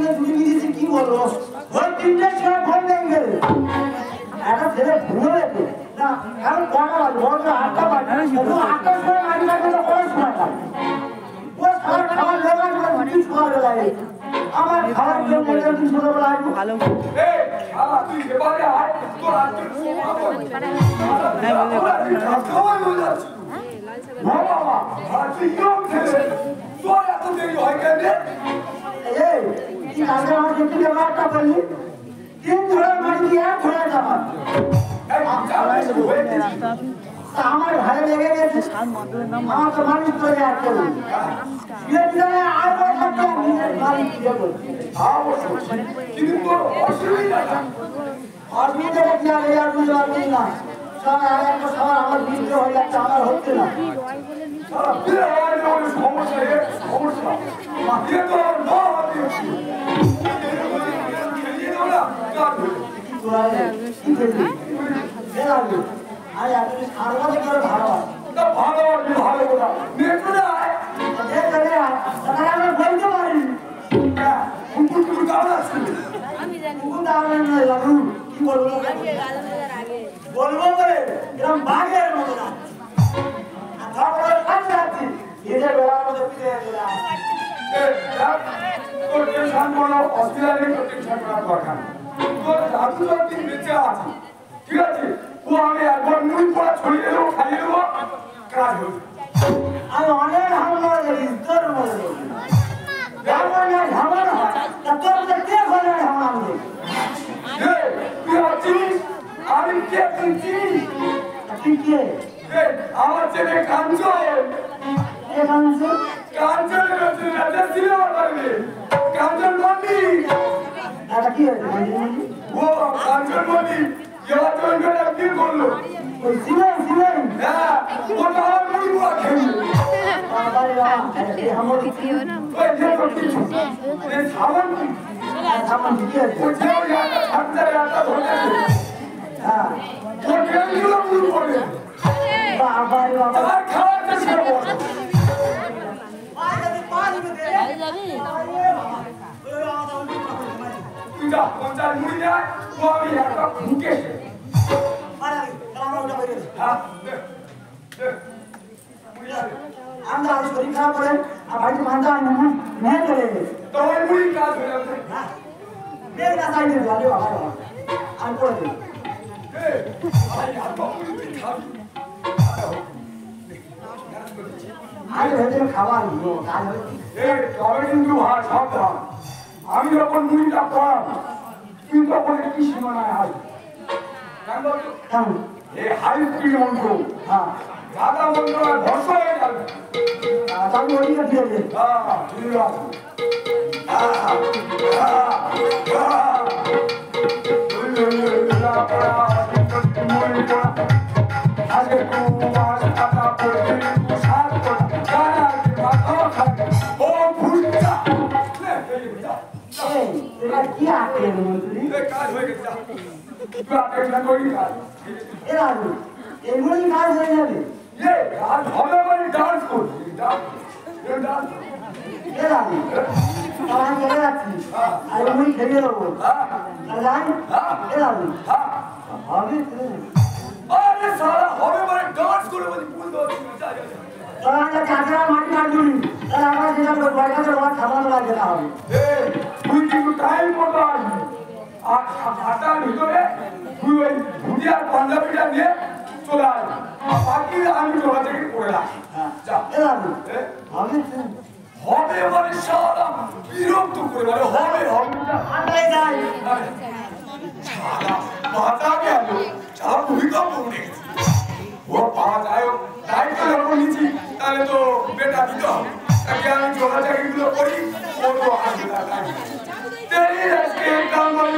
দিনে ছুটি দিয়েছি কি বলবো ওই 3টের সময় ফোন নিয়ে গেলে একটা ছেলে ভুলে গেছে না এখন কটা বাজে বলছে 8টা বাজে 8টার সময় মাঝে মাঝে কোনো সময় পাই ও খাবার খাবার লেগে আসবে কিছু খাবার লাগে আমার খাবার জন্য একদিন ছোটবেলা আসবো ভালো তুই এবারে আয় তোর আজকে বাবা তুই কেউ খেলে তোর এত দেরি হয় কেন এই তুই আগে আমার দেখতে ব্যাপারটা বললি 3 ঘোড়ার মাটি দিয়ে 1 ঘোড়া যাবা আমার ঘরে লেগে গেছে আমার তো মানুষ করে আর কেউ আর কিন্তু অসুবিধা কি আর বুঝতে পারবি না সবার আমার বিদ্রোহ হয়ে যাচ্ছে আমার হচ্ছে না বলবো বলে এরকম বাঘের মতো না তারপরে কাছে আছি এটা বেড়ার মতো ফিরে গেলাম তোর টেনশন কোনো অস্ট্রেলিয়া নেই তোর টেনশন করার দরকার তোর দাদু দিন বেঁচে আছে ঠিক আছে ও আমি একবার নুন পড়া ছড়িয়ে দেবো খাইয়ে দেবো কাজ হবে আমি অনেক হামলা দেখি তোর মনে ঝামেলা তোর মধ্যে কে করে হামলা তুই আছিস আমি কে তুই কে আমার ছেলে কাঞ্চন কাঞ্চনের রাজা ছিল কাঞ্চন মন্ডি কি ও কাঞ্চন মন্ডি এবার জয়েন করে কি করলো ওই সিমেন হ্যাঁ ও তো আমার মুড়ি বুয়া খেয়ে আমার দিও না ওই যে কিছু এই সামান কি আছে ওই যে একটা ছাড়তে একটা ধরে হ্যাঁ ও কেমন মুড়ি করে বাবা আর খাওয়ার চেষ্টা কর তুই যা পঞ্চায়েত মুড়ি দেয় ও আমি একটা মুখে আমরা আজ শরীর খারাপ করেন আর বাড়িতে মানতে মেয়ে চলে গেছে তোমার মুড়ি কাজ হয়ে যাবে মেয়ের কাছে আইনে যাবে বাবা আর করে দিই খাবার কিন্তু সাবধান আমি যখন মুড়িটা পড়াম তুই তখন কি সীমানায় হাই এই হাই স্পিড মন্ত্র হ্যাঁ দাদা মন্ত্র ভরসা হয়ে যাবে আমি ওইটা দিয়ে দে ঠিক আছে কি আছে কাজ হয়ে গেছে এগুলোই কাজ হয়ে যাবে কাজ হবে মানে ডান্স করছি মাটি কাটবি তুই কিন্তু টাইম মতো আসবি আর 7টার ভিতরে তুই ওই ভুজিয়ার পাঞ্জাবিটা নিয়ে চলে আসবি বাকি আমি তোরা থেকে করে রাখি হবে মানে সারা বিরক্ত করে মানে হবে মাথা গেল সারা ভূমিকম্প উঠে গেছে ও পাওয়া যায় দায়িত্ব যখন নিচ্ছি তাহলে তো বেটা দিতে হবে তাকে আমি জোড়া চাকরিগুলো করি করবো আসবে তেরি আজকে কামাল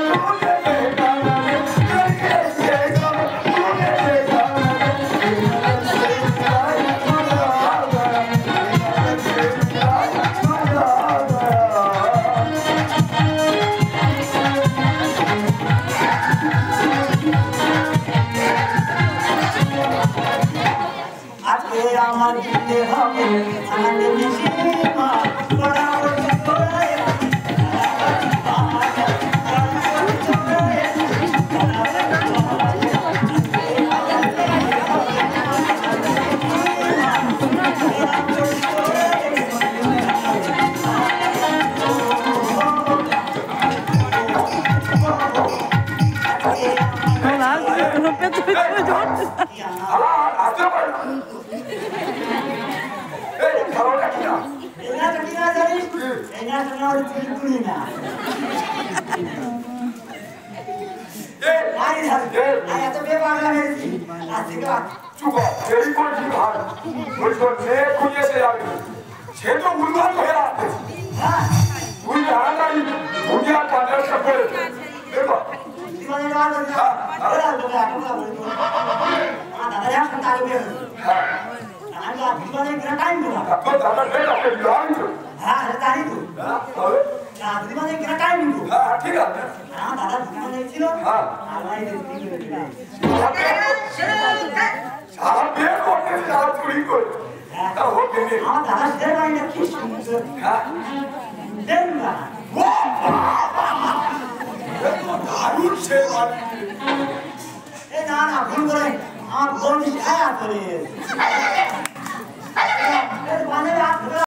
আমার দিতে হবে আমাদের বেশি মা পড়া পড়া তোমার তুলি না এত বেপাগলা হয়েছি আজকে চুপ এই করছি ভাই ওই তো মেয়ে খুঁজেছে যাবে সে তো উন্মান হয়ে আসছে তুই জানা নাই বুঝে আর পাঁচটা করে দেখো ঠিক আছে সারা বিয়ে করতে সারা চুরি করে আমার দাদা সে বাড়িটা কি সুন্দর দেন না দারুণ সে এ না না ভুল করে আমার বোন ছায়া করে